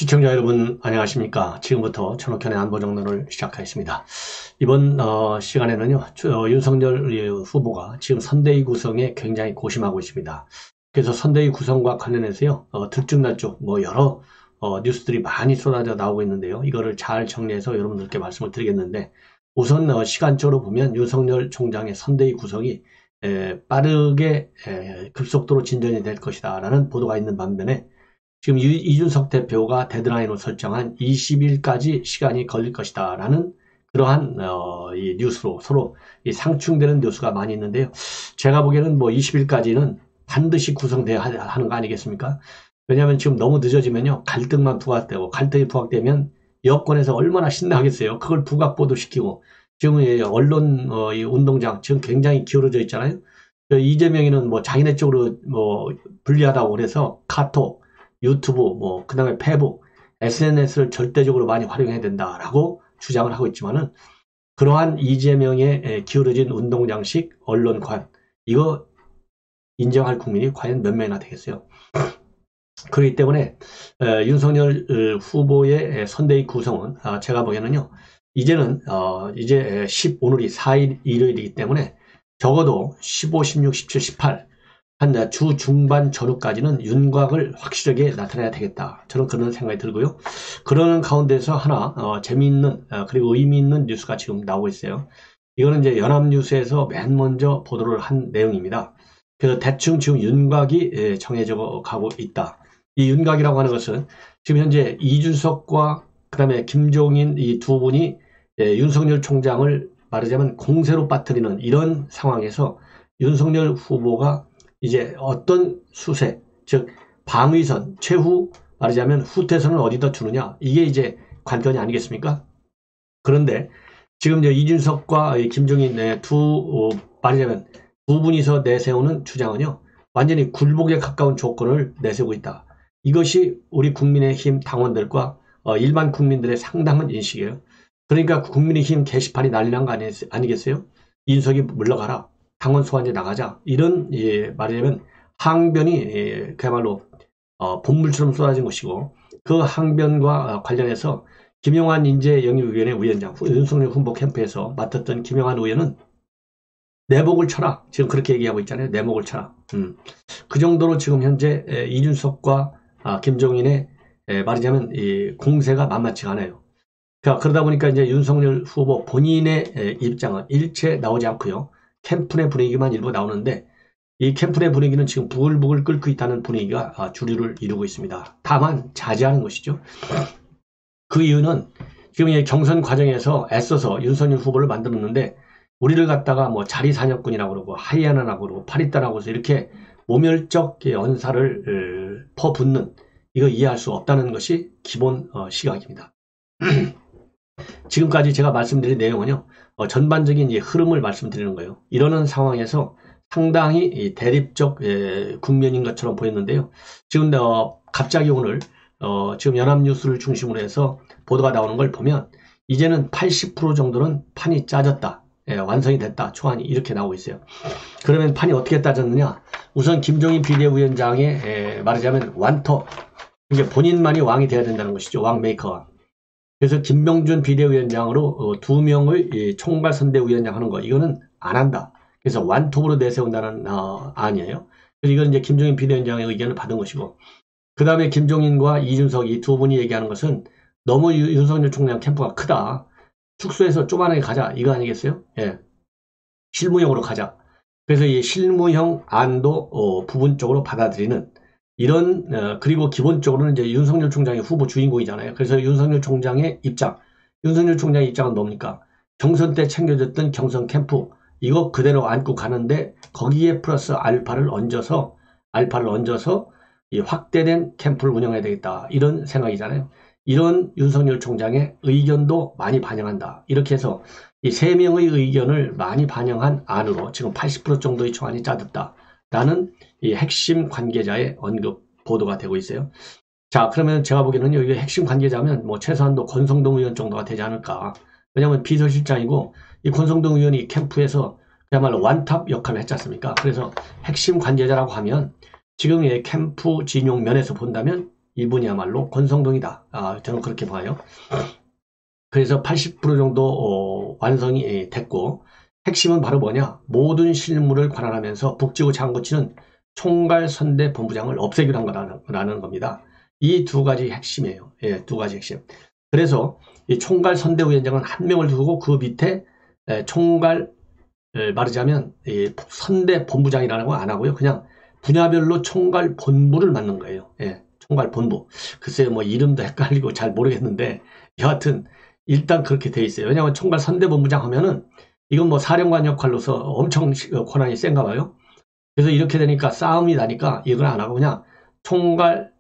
시청자 여러분 안녕하십니까. 지금부터 천옥현의 안보정론을 시작하겠습니다. 이번 시간에는요, 윤석열 후보가 지금 선대위 구성에 굉장히 고심하고 있습니다. 그래서 선대위 구성과 관련해서요, 들쭉날쭉 여러 뉴스들이 많이 쏟아져 나오고 있는데요. 이거를 잘 정리해서 여러분들께 말씀을 드리겠는데, 우선 시간적으로 보면 윤석열 총장의 선대위 구성이 빠르게 급속도로 진전이 될 것이다 라는 보도가 있는 반면에, 지금 이준석 대표가 데드라인으로 설정한 20일까지 시간이 걸릴 것이다 라는 그러한 이 뉴스로 서로 이 상충되는 뉴스가 많이 있는데요. 제가 보기에는 20일까지는 반드시 구성돼야 하는 거 아니겠습니까? 왜냐하면 지금 너무 늦어지면요, 갈등만 부각되고, 갈등이 부각되면 여권에서 얼마나 신나겠어요. 그걸 부각보도시키고, 지금 언론 이 운동장 지금 굉장히 기울어져 있잖아요. 이재명이는 자기네 쪽으로 불리하다고 그래서 카톡, 유튜브, 그 다음에 페북, SNS를 절대적으로 많이 활용해야 된다라고 주장을 하고 있지만은, 그러한 이재명의 기울어진 운동장식 언론관, 이거 인정할 국민이 과연 몇 명이나 되겠어요? 그렇기 때문에 윤석열 후보의 선대위 구성은 제가 보기에는요, 이제는 이제 오늘이 4일 일요일이기 때문에 적어도 15, 16, 17, 18 한 주 중반 전후까지는 윤곽을 확실하게 나타내야 되겠다. 저는 그런 생각이 들고요. 그러는 가운데서 하나 재미있는 그리고 의미 있는 뉴스가 지금 나오고 있어요. 이거는 이제 연합뉴스에서 맨 먼저 보도를 한 내용입니다. 그래서 대충 지금 윤곽이 정해져 가고 있다. 이 윤곽이라고 하는 것은 지금 현재 이준석과 그다음에 김종인 이 두 분이 윤석열 총장을 말하자면 공세로 빠뜨리는 이런 상황에서 윤석열 후보가 이제 어떤 수세, 즉 방위선, 최후 말하자면 후퇴선을 어디다 주느냐, 이게 이제 관건이 아니겠습니까? 그런데 지금 이제 이준석과 김종인 말하자면 두 분이서 내세우는 주장은요, 완전히 굴복에 가까운 조건을 내세우고 있다. 이것이 우리 국민의힘 당원들과 일반 국민들의 상당한 인식이에요. 그러니까 국민의힘 게시판이 난리 난 거 아니겠어요? 이준석이 물러가라, 당원 소환제 나가자, 이런 말하자면 항변이 그야말로 본물처럼 쏟아진 것이고, 그 항변과 관련해서 김용환 인재영입위원회 위원장, 윤석열 후보 캠프에서 맡았던 김용환 의원은 내목을 쳐라, 지금 그렇게 얘기하고 있잖아요. 내목을 쳐라. 그 정도로 지금 현재 이준석과 김종인의 말하자면 이 공세가 만만치가 않아요. 그러다 보니까 이제 윤석열 후보 본인의 입장은 일체 나오지 않고요, 캠프 내 분위기만 일부 나오는데, 이 캠프 내 분위기는 지금 부글부글 끓고 있다는 분위기가 주류를 이루고 있습니다. 다만 자제하는 것이죠. 그 이유는 지금 경선 과정에서 애써서 윤석열 후보를 만들었는데, 우리를 갖다가 자리 사냥꾼이라고 그러고 하이에나라고 그러고 파리따라고 해서 이렇게 모멸적 언사를 퍼붓는, 이거 이해할 수 없다는 것이 기본 시각입니다. 지금까지 제가 말씀드린 내용은요, 전반적인 흐름을 말씀드리는 거예요. 이러는 상황에서 상당히 대립적 국면인 것처럼 보였는데요. 지금 갑자기 오늘 지금 연합뉴스를 중심으로 해서 보도가 나오는 걸 보면 이제는 80% 정도는 판이 짜졌다, 완성이 됐다, 초안이 이렇게 나오고 있어요. 그러면 판이 어떻게 따졌느냐? 우선 김종인 비대위원장의 말하자면 완터, 이제 본인만이 왕이 돼야 된다는 것이죠. 왕 메이커가. 그래서 김병준 비대위원장으로 2명의 총괄 선대위원장 하는 거, 이거는 안 한다. 그래서 완톱으로 내세운다는 안이에요. 그래서 이건 이제 김종인 비대위원장의 의견을 받은 것이고, 그 다음에 김종인과 이준석 이 두 분이 얘기하는 것은 너무 윤석열 총장 캠프가 크다, 축소해서 조만하게 가자, 이거 아니겠어요? 예, 실무형으로 가자. 그래서 이 실무형 안도 부분적으로 받아들이는 이런, 그리고 기본적으로는 이제 윤석열 총장이 후보 주인공이잖아요. 그래서 윤석열 총장의 입장, 윤석열 총장의 입장은 뭡니까? 경선 때 챙겨줬던 경선 캠프, 이거 그대로 안고 가는데 거기에 플러스 알파를 얹어서 이 확대된 캠프를 운영해야 되겠다, 이런 생각이잖아요. 이런 윤석열 총장의 의견도 많이 반영한다. 이렇게 해서 이 3명의 의견을 많이 반영한 안으로 지금 80% 정도의 초안이 짜졌다 라는 이 핵심 관계자의 언급 보도가 되고 있어요. 자, 그러면 제가 보기에는 이게 핵심 관계자면 최소한도 권성동 의원 정도가 되지 않을까. 왜냐하면 비서실장이고, 이 권성동 의원이 캠프에서 그야말로 완탑 역할을 했지 않습니까? 그래서 핵심 관계자라고 하면 지금 캠프 진용 면에서 본다면 이분이야말로 권성동이다. 저는 그렇게 봐요. 그래서 80% 정도 완성이 됐고, 핵심은 바로 뭐냐? 모든 실무를 관할하면서 북지구 장구치는 총괄선대 본부장을 없애기로 한 거라는 겁니다. 이 두 가지 핵심이에요. 예, 두 가지 핵심. 그래서 이 총괄선대위원장은 한 명을 두고 그 밑에 총괄, 말하자면 선대 본부장이라는 거 안 하고요. 그냥 분야별로 총괄 본부를 맡는 거예요. 예, 총괄 본부. 글쎄요, 뭐 이름도 헷갈리고 잘 모르겠는데 여하튼 일단 그렇게 돼 있어요. 왜냐하면 총괄 선대 본부장 하면은 이건 뭐 사령관 역할로서 엄청 권한이 센가 봐요. 그래서 이렇게 되니까 싸움이 나니까 이걸 안 하고 그냥 총괄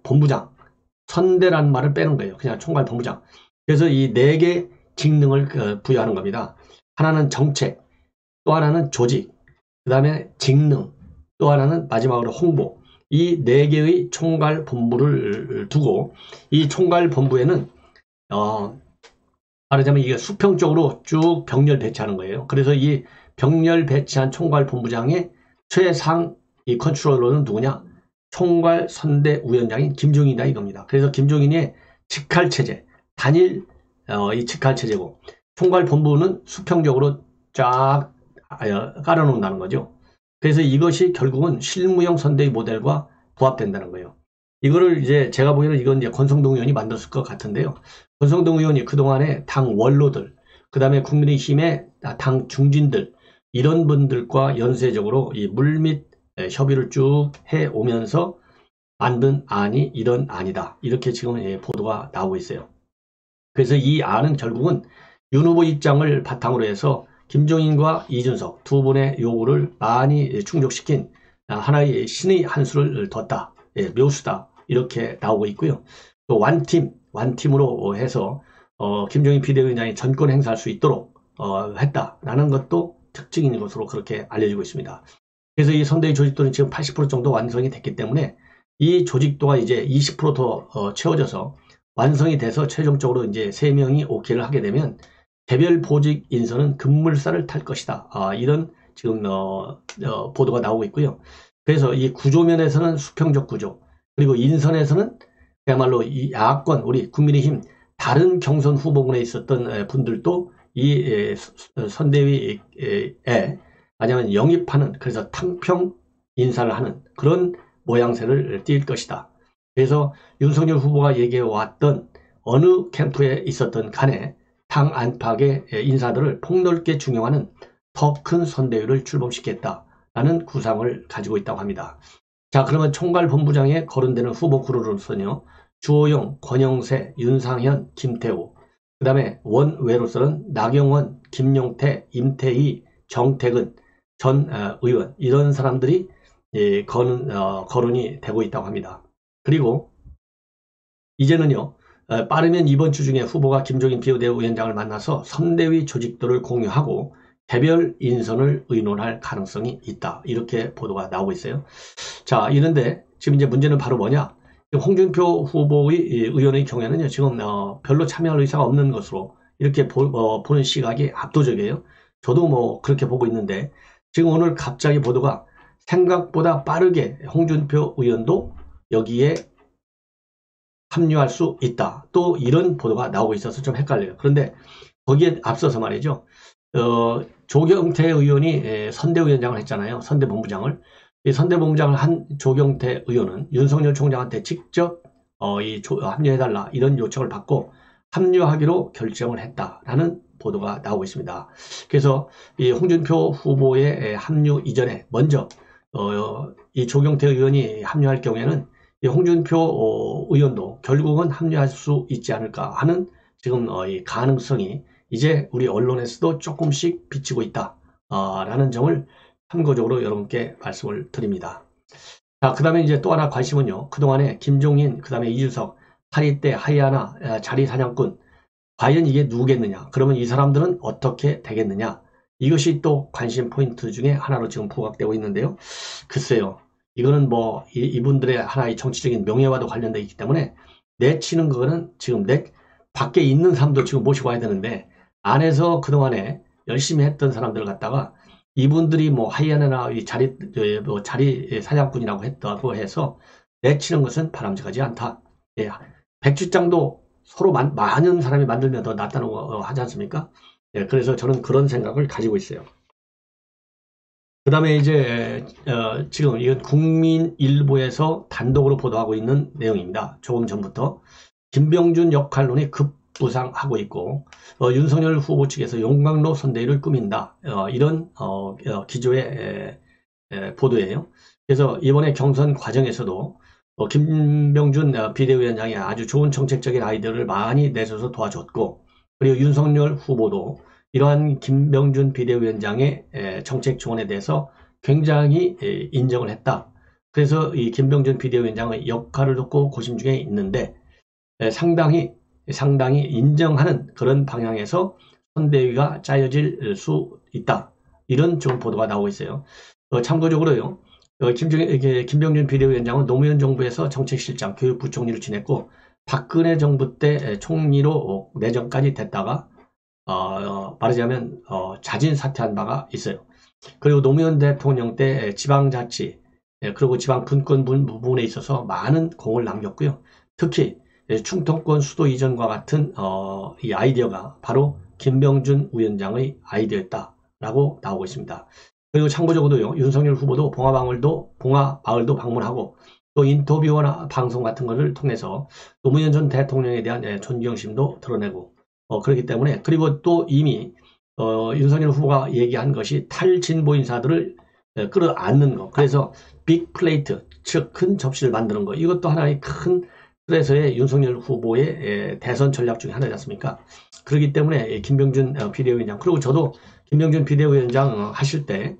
본부장, 선대라는 말을 빼는 거예요. 그냥 총괄 본부장. 그래서 이 네 개 직능을 부여하는 겁니다. 하나는 정책, 또 하나는 조직, 그 다음에 직능, 또 하나는 마지막으로 홍보. 이 네 개의 총괄 본부를 두고 이 총괄 본부에는 말하자면 이게 수평적으로 쭉 병렬 배치하는 거예요. 그래서 이 병렬 배치한 총괄 본부장의 최상 이 컨트롤러는 누구냐? 총괄 선대위원장인 김종인이다 이겁니다. 그래서 김종인의 직할 체제, 단일 이 직할 체제고 총괄 본부는 수평적으로 쫙 깔아놓는다는 거죠. 그래서 이것이 결국은 실무형 선대위 모델과 부합된다는 거예요. 이거를 이제 제가 보기에는 이건 이제 권성동 의원이 만들었을 것 같은데요. 권성동 의원이 그동안에 당 원로들, 그 다음에 국민의힘의 당 중진들, 이런 분들과 연쇄적으로 이 물밑 협의를 쭉 해오면서 만든 안이 이런 안이다. 이렇게 지금 보도가 나오고 있어요. 그래서 이 안은 결국은 윤 후보 입장을 바탕으로 해서 김종인과 이준석 두 분의 요구를 많이 충족시킨 하나의 신의 한 수를 뒀다. 묘수다. 이렇게 나오고 있고요. 또 완팀으로 해서 김종인 비대위원장이 전권 행사할 수 있도록 했다라는 것도 특징인 것으로 그렇게 알려지고 있습니다. 그래서 이 선대위 조직도는 지금 80% 정도 완성이 됐기 때문에 이 조직도가 이제 20% 더 채워져서 완성이 돼서 최종적으로 이제 3명이 오케이를 하게 되면 개별 보직 인선은 급물살을 탈 것이다. 이런 지금 보도가 나오고 있고요. 그래서 이 구조면에서는 수평적 구조, 그리고 인선에서는 그야말로 이 야권 우리 국민의힘 다른 경선 후보군에 있었던 분들도 이 선대위에 아니면 영입하는, 그래서 탕평 인사를 하는 그런 모양새를 띌 것이다. 그래서 윤석열 후보가 얘기해왔던 어느 캠프에 있었던 간에 당 안팎의 인사들을 폭넓게 중용하는 더 큰 선대위를 출범시켰다라는 구상을 가지고 있다고 합니다. 자, 그러면 총괄본부장에 거론되는 후보 그룹으로서는요, 주호영, 권영세, 윤상현, 김태우, 그 다음에 원외로서는 나경원, 김용태, 임태희, 정태근 전 의원, 이런 사람들이 거론이 되고 있다고 합니다. 그리고 이제는요, 빠르면 이번 주 중에 후보가 김종인 비대위원장을 만나서 선대위 조직도를 공유하고 개별 인선을 의논할 가능성이 있다. 이렇게 보도가 나오고 있어요. 자, 이런데 지금 이제 문제는 바로 뭐냐? 홍준표 후보의 의원의 경우에는요, 지금 별로 참여할 의사가 없는 것으로 이렇게 보는 시각이 압도적이에요. 저도 뭐 그렇게 보고 있는데 지금 오늘 갑자기 보도가 생각보다 빠르게 홍준표 의원도 여기에 합류할 수 있다. 또 이런 보도가 나오고 있어서 좀 헷갈려요. 그런데 거기에 앞서서 말이죠. 조경태 의원이 선대위원장을 했잖아요. 선대본부장을. 이 선대본부장을 한 조경태 의원은 윤석열 총장한테 직접 합류해달라 이런 요청을 받고 합류하기로 결정을 했다라는 보도가 나오고 있습니다. 그래서 이 홍준표 후보의 합류 이전에 먼저 이 조경태 의원이 합류할 경우에는 이 홍준표 의원도 결국은 합류할 수 있지 않을까 하는 지금 이 가능성이 이제 우리 언론에서도 조금씩 비치고 있다 라는 점을 참고적으로 여러분께 말씀을 드립니다. 자, 그 다음에 이제 또 하나 관심은요, 그동안에 김종인, 그 다음에 이준석, 8.2때 하이아나 자리 사냥꾼, 과연 이게 누구겠느냐, 그러면 이 사람들은 어떻게 되겠느냐, 이것이 또 관심 포인트 중에 하나로 지금 부각되고 있는데요. 글쎄요, 이거는 뭐 이분들의 하나의 정치적인 명예와도 관련되어 있기 때문에 내치는 거는 지금 밖에 있는 사람도 지금 모시고 와야 되는데 안에서 그동안에 열심히 했던 사람들을 갖다가 이분들이 뭐 하이아나나 자리 사냥꾼이라고 했다고 해서 내치는 것은 바람직하지 않다. 예, 백지장도 서로 많은 사람이 만들면 더 낫다는 거 하지 않습니까? 예, 그래서 저는 그런 생각을 가지고 있어요. 그 다음에 이제 지금 이건 국민일보에서 단독으로 보도하고 있는 내용입니다. 조금 전부터 김병준 역할론이 급부상하고 있고 윤석열 후보 측에서 용광로 선대위를 꾸민다. 이런 기조의 보도예요. 그래서 이번에 경선 과정에서도 김병준 비대위원장이 아주 좋은 정책적인 아이디어를 많이 내줘서 도와줬고, 그리고 윤석열 후보도 이러한 김병준 비대위원장의 정책 조언에 대해서 굉장히 인정을 했다. 그래서 이 김병준 비대위원장의 역할을 돕고 고심 중에 있는데 상당히 인정하는 그런 방향에서 선대위가 짜여질 수 있다. 이런 좋은 보도가 나오고 있어요. 참고적으로요. 김병준 비대위원장은 노무현 정부에서 정책실장, 교육부총리를 지냈고 박근혜 정부 때 총리로 내정까지 됐다가 말하자면 자진 사퇴한 바가 있어요. 그리고 노무현 대통령 때 지방자치 그리고 지방 분권 부분에 있어서 많은 공을 남겼고요. 특히 충청권 수도 이전과 같은 이 아이디어가 바로 김병준 위원장의 아이디어였다라고 나오고 있습니다. 그리고 참고적으로요, 윤석열 후보도 봉화마을도 방문하고 또 인터뷰나 방송 같은 것을 통해서 노무현 전 대통령에 대한 존경심도 드러내고 그렇기 때문에, 그리고 또 이미 윤석열 후보가 얘기한 것이 탈진보 인사들을 끌어안는 거, 그래서 빅 플레이트, 즉 큰 접시를 만드는 거, 이것도 하나의 큰 그래서의 윤석열 후보의 대선 전략 중에 하나지 않습니까? 그렇기 때문에 김병준 비대위원장, 그리고 저도 김병준 비대위원장 하실 때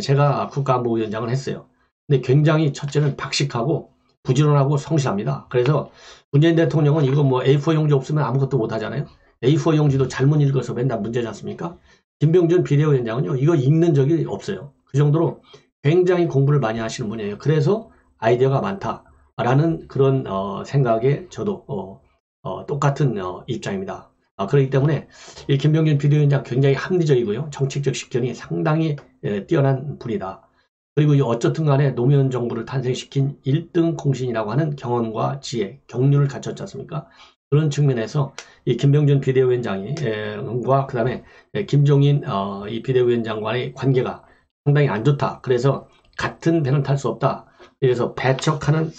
제가 국가안보위원장을 했어요. 근데 굉장히 첫째는 박식하고 부지런하고 성실합니다. 그래서 문재인 대통령은 이거 뭐 A4 용지 없으면 아무것도 못 하잖아요. A4 용지도 잘못 읽어서 맨날 문제지 않습니까? 김병준 비대위원장은요, 이거 읽는 적이 없어요. 그 정도로 굉장히 공부를 많이 하시는 분이에요. 그래서 아이디어가 많다라는 그런 생각에 저도 똑같은 입장입니다. 그렇기 때문에 이 김병준 비대위원장 굉장히 합리적이고요. 정책적 식견이 상당히 뛰어난 분이다. 그리고 어쨌든 간에 노무현 정부를 탄생시킨 1등 공신이라고 하는 경험과 지혜, 경륜을 갖췄지 않습니까? 그런 측면에서 이 김병준 비대위원장이 그 다음에 김종인 이 비대위원장과의 관계가 상당히 안 좋다. 그래서 같은 배는 탈 수 없다. 그래서 배척하는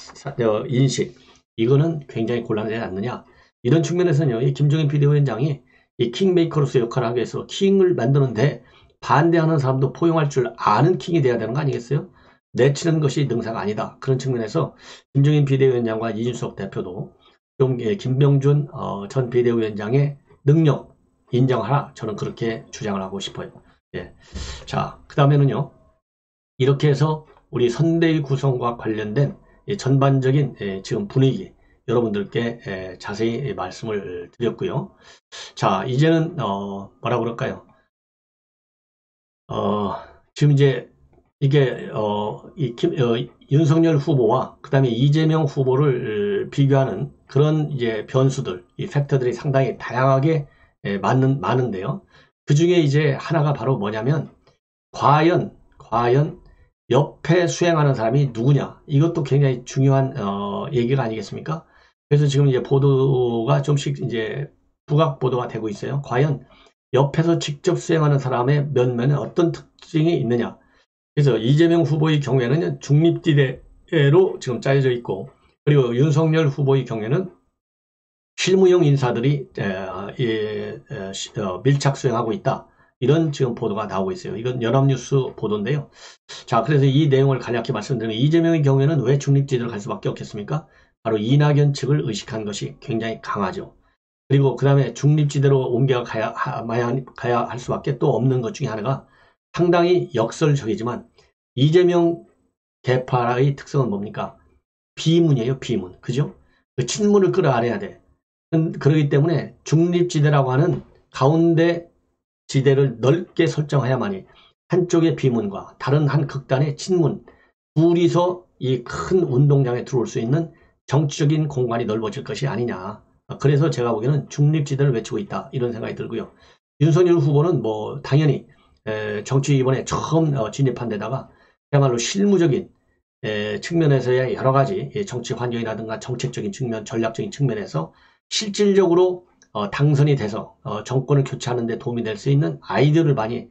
인식, 이거는 굉장히 곤란하지 않느냐. 이런 측면에서는요, 이 김종인 비대위원장이 이 킹메이커로서 역할을 하기 위해서 킹을 만드는데 반대하는 사람도 포용할 줄 아는 킹이 돼야 되는 거 아니겠어요? 내치는 것이 능사가 아니다. 그런 측면에서 김종인 비대위원장과 이준석 대표도 좀 김병준 전 비대위원장의 능력 인정하라. 저는 그렇게 주장을 하고 싶어요. 예. 자, 그 다음에는요, 이렇게 해서 우리 선대위 구성과 관련된 전반적인 지금 분위기 여러분들께 자세히 말씀을 드렸고요. 자, 이제는 뭐라 그럴까요? 지금 이제 이게 윤석열 후보와 그 다음에 이재명 후보를 비교하는 그런 이제 변수들, 이 팩터들이 상당히 다양하게 많은데요. 그 중에 이제 하나가 바로 뭐냐면 과연 옆에 수행하는 사람이 누구냐, 이것도 굉장히 중요한 얘기가 아니겠습니까? 그래서 지금 이제 보도가 좀씩 이제 부각 보도가 되고 있어요. 과연 옆에서 직접 수행하는 사람의 면면에 어떤 특징이 있느냐. 그래서 이재명 후보의 경우에는 중립지대로 지금 짜여져 있고, 그리고 윤석열 후보의 경우에는 실무형 인사들이 밀착 수행하고 있다. 이런 지금 보도가 나오고 있어요. 이건 연합뉴스 보도인데요. 자, 그래서 이 내용을 간략히 말씀드리면, 이재명의 경우에는 왜 중립지대로 갈 수밖에 없겠습니까? 바로 이낙연 측을 의식한 것이 굉장히 강하죠. 그리고 그 다음에 중립지대로 옮겨가야 할 수밖에 또 없는 것 중에 하나가 상당히 역설적이지만 이재명 개파의 특성은 뭡니까? 비문이에요, 비문. 그죠? 그 친문을 끌어안아야 돼. 그렇기 때문에 중립지대라고 하는 가운데 지대를 넓게 설정해야만이 한쪽의 비문과 다른 한 극단의 친문, 둘이서 이 큰 운동장에 들어올 수 있는 정치적인 공간이 넓어질 것이 아니냐. 그래서 제가 보기에는 중립지대를 외치고 있다. 이런 생각이 들고요. 윤석열 후보는 뭐 당연히 정치 이번에 처음 진입한 데다가 그야말로 실무적인 측면에서의 여러 가지 정치 환경이라든가 정책적인 측면, 전략적인 측면에서 실질적으로 당선이 돼서 정권을 교체하는 데 도움이 될 수 있는 아이디어를 많이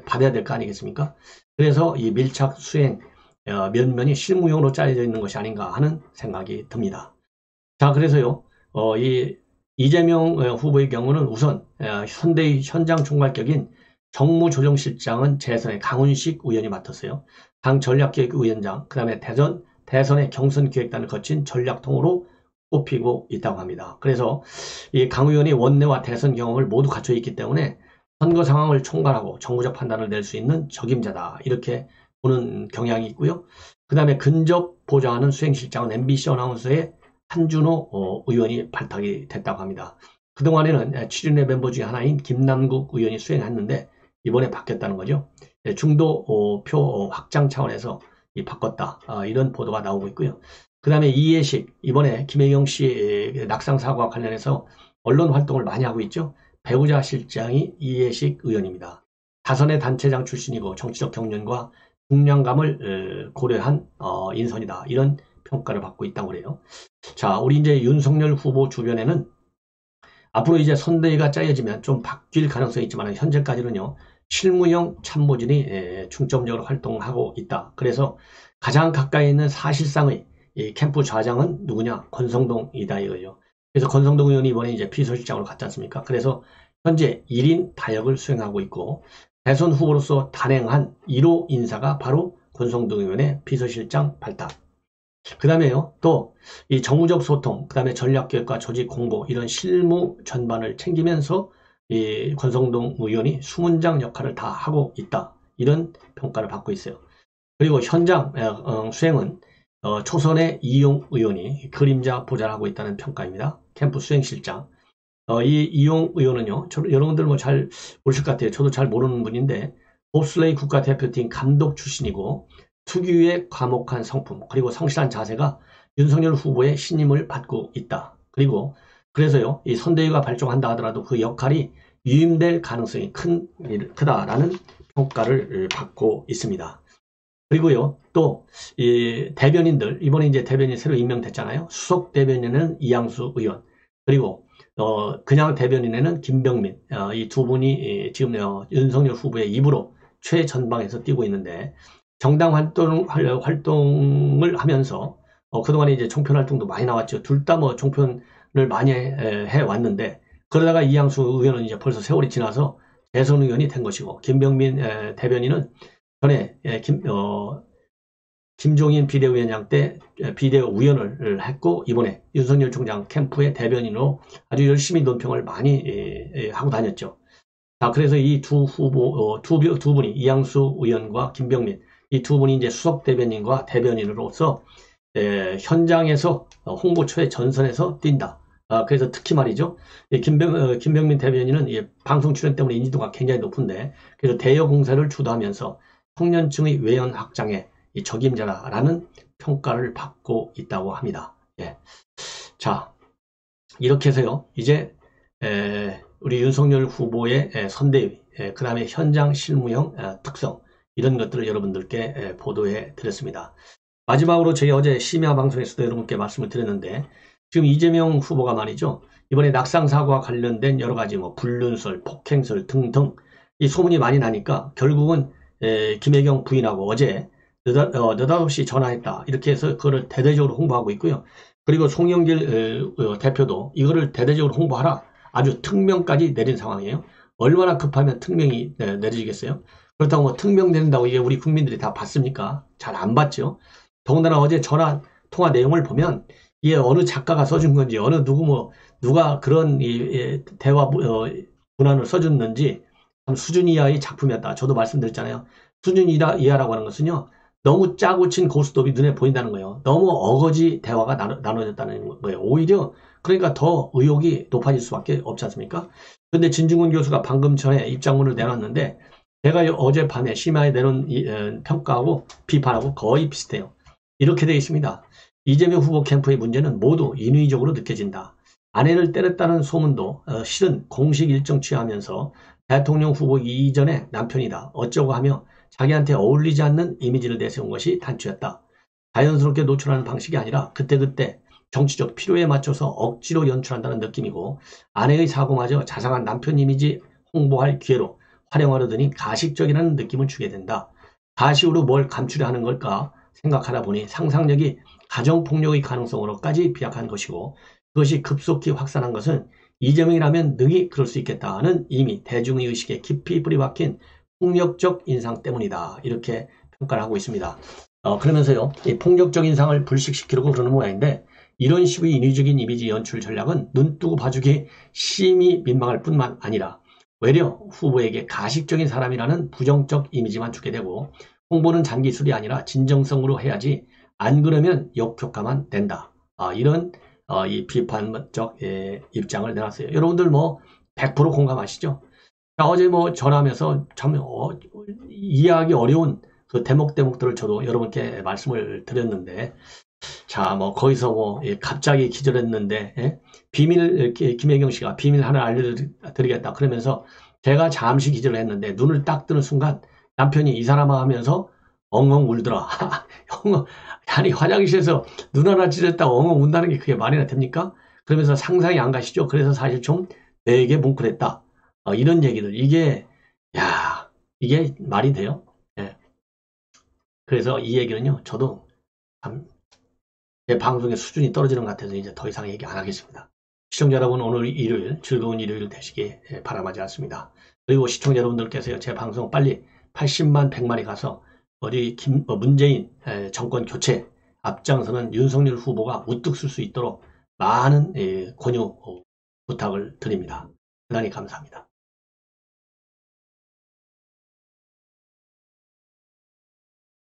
받아야 될 거 아니겠습니까? 그래서 이 밀착 수행 면면이 실무용으로 짜여져 있는 것이 아닌가 하는 생각이 듭니다. 자, 그래서요, 이 이재명 후보의 경우는 우선 선대위 현장 총괄격인 정무조정실장은 재선의 강훈식 의원이 맡았어요. 당 전략기획위원장, 그 다음에 대선의 경선기획단을 거친 전략통으로 꼽히고 있다고 합니다. 그래서 이 강 의원이 원내와 대선 경험을 모두 갖춰 있기 때문에 선거 상황을 총괄하고 정무적 판단을 낼 수 있는 적임자다. 이렇게 보는 경향이 있고요. 그 다음에 근접 보좌하는 수행실장은 MBC 아나운서의 한준호 의원이 발탁이 됐다고 합니다. 그동안에는 취준회 멤버 중에 하나인 김남국 의원이 수행했는데 이번에 바뀌었다는 거죠. 중도표 확장 차원에서 바꿨다. 이런 보도가 나오고 있고요. 그 다음에 이해식, 이번에 김혜경 씨 낙상 사고와 관련해서 언론 활동을 많이 하고 있죠. 배우자 실장이 이해식 의원입니다. 다선의 단체장 출신이고 정치적 경륜과 중량감을 고려한 인선이다. 이런 평가를 받고 있다고 그래요. 자, 우리 이제 윤석열 후보 주변에는 앞으로 이제 선대위가 짜여지면 좀 바뀔 가능성이 있지만 현재까지는요, 실무형 참모진이 중점적으로 활동하고 있다. 그래서 가장 가까이 있는 사실상의 이 캠프 좌장은 누구냐? 권성동이다 이거죠. 그래서 권성동 의원이 이번에 이제 비서실장으로 갔지 않습니까? 그래서 현재 1인 다역을 수행하고 있고 대선 후보로서 단행한 1호 인사가 바로 권성동 의원의 비서실장 발탁. 그 다음에요, 또 이 정무적 소통, 그 다음에 전략기획과 조직 공보 이런 실무 전반을 챙기면서 이 권성동 의원이 수문장 역할을 다 하고 있다. 이런 평가를 받고 있어요. 그리고 현장 수행은 초선의 이용 의원이 그림자 보좌를 하고 있다는 평가입니다. 캠프 수행실장. 이 이용 의원은요, 여러분들 뭐 잘 모르실 것 같아요. 저도 잘 모르는 분인데, 봅슬레이 국가대표팀 감독 출신이고, 특유의 과묵한 성품, 그리고 성실한 자세가 윤석열 후보의 신임을 받고 있다. 그리고, 그래서요, 이 선대위가 발족한다 하더라도 그 역할이 유임될 가능성이 크다라는 평가를 받고 있습니다. 그리고요, 또, 이 대변인들, 이번에 이제 대변인 새로 임명됐잖아요. 수석 대변인은 이양수 의원, 그리고, 그냥 대변인에는 김병민, 이 두 분이 지금 윤석열 후보의 입으로 최전방에서 뛰고 있는데, 정당 활동을 하면서, 그동안에 이제 종편 활동도 많이 나왔죠. 둘 다 뭐 종편을 많이 해 왔는데, 그러다가 이양수 의원은 이제 벌써 세월이 지나서 대선 의원이 된 것이고, 김병민 대변인은 전에 김종인 비대위원장 때 비대위원을 했고 이번에 윤석열 총장 캠프의 대변인으로 아주 열심히 논평을 많이 하고 다녔죠. 자, 그래서 이 두 후보 두 분이 이양수 의원과 김병민 이 두 분이 이제 수석 대변인과 대변인으로서 현장에서 홍보 최전선에서 뛴다. 그래서 특히 말이죠. 김병민 대변인은 방송 출연 때문에 인지도가 굉장히 높은데 그래서 대여 공사를 주도하면서 청년층의 외연 확장에 이 적임자라는 평가를 받고 있다고 합니다. 예. 자, 이렇게 해서요. 이제 우리 윤석열 후보의 선대위, 그 다음에 현장 실무형 특성 이런 것들을 여러분들께 보도해 드렸습니다. 마지막으로 저희 어제 심야 방송에서도 여러분께 말씀을 드렸는데 지금 이재명 후보가 말이죠. 이번에 낙상 사고와 관련된 여러 가지 뭐 불륜설, 폭행설 등등 이 소문이 많이 나니까 결국은 김혜경 부인하고 어제 느닷없이 전화했다. 이렇게 해서 그거를 대대적으로 홍보하고 있고요. 그리고 송영길 대표도 이거를 대대적으로 홍보하라. 아주 특명까지 내린 상황이에요. 얼마나 급하면 특명이 내려지겠어요? 그렇다고 뭐 특명 내린다고 이게 우리 국민들이 다 봤습니까? 잘 안 봤죠. 더군다나 어제 전화 통화 내용을 보면 이게 어느 작가가 써준 건지 누가 그런 대화 문안을 써줬는지 수준 이하의 작품이었다. 저도 말씀드렸잖아요. 수준 이하라고 하는 것은요. 너무 짜고 친 고스톱이 눈에 보인다는 거예요. 너무 어거지 대화가 나눠졌다는 거예요. 오히려 그러니까 더 의혹이 높아질 수밖에 없지 않습니까? 그런데 진중권 교수가 방금 전에 입장문을 내놨는데 제가 어젯밤에 심야에 내놓은 평가하고 비판하고 거의 비슷해요. 이렇게 되어 있습니다. 이재명 후보 캠프의 문제는 모두 인위적으로 느껴진다. 아내를 때렸다는 소문도 실은 공식 일정 취하면서 대통령 후보 이전에 남편이다. 어쩌고 하며 자기한테 어울리지 않는 이미지를 내세운 것이 단추였다. 자연스럽게 노출하는 방식이 아니라 그때그때 정치적 필요에 맞춰서 억지로 연출한다는 느낌이고, 아내의 사고마저 자상한 남편 이미지 홍보할 기회로 활용하려더니 가식적이라는 느낌을 주게 된다. 가식으로 뭘 감추려 하는 걸까 생각하다 보니 상상력이 가정폭력의 가능성으로까지 비약한 것이고, 그것이 급속히 확산한 것은 이재명이라면 능히 그럴 수 있겠다는 이미 대중의 의식에 깊이 뿌리박힌 폭력적 인상 때문이다. 이렇게 평가를 하고 있습니다. 그러면서요, 이 폭력적 인상을 불식시키려고 그러는 모양인데, 이런 식의 인위적인 이미지 연출 전략은 눈뜨고 봐주기 심히 민망할 뿐만 아니라 외려 후보에게 가식적인 사람이라는 부정적 이미지만 주게 되고, 홍보는 잔기술이 아니라 진정성으로 해야지 안 그러면 역효과만 된다. 이런 이 비판적 입장을 내놨어요. 여러분들 뭐 100% 공감하시죠? 자, 어제 뭐 전화하면서 참 이해하기 어려운 그 대목들을 저도 여러분께 말씀을 드렸는데, 자, 뭐 거기서 뭐 갑자기 기절했는데 비밀, 김혜경 씨가 비밀 하나 알려드리겠다 그러면서 제가 잠시 기절을 했는데 눈을 딱 뜨는 순간 남편이 이 사람아 하면서 엉엉 울더라. 아니 화장실에서 눈 하나 찢었다고 엉엉 운다는 게 그게 말이나 됩니까? 그러면서 상상이 안 가시죠? 그래서 사실 좀 되게 뭉클했다. 이런 얘기들, 이게 말이 돼요? 예. 그래서 이 얘기는요, 저도 참 제 방송의 수준이 떨어지는 것 같아서 이제 더 이상 얘기 안 하겠습니다. 시청자 여러분, 오늘 일요일 즐거운 일요일 되시기 바라마지 않습니다. 그리고 시청자 여러분들께서요, 제 방송 빨리 80만 100만이 가서 우리 문재인 정권 교체 앞장서는 윤석열 후보가 우뚝 쓸 수 있도록 많은 권유 부탁을 드립니다. 대단히 감사합니다.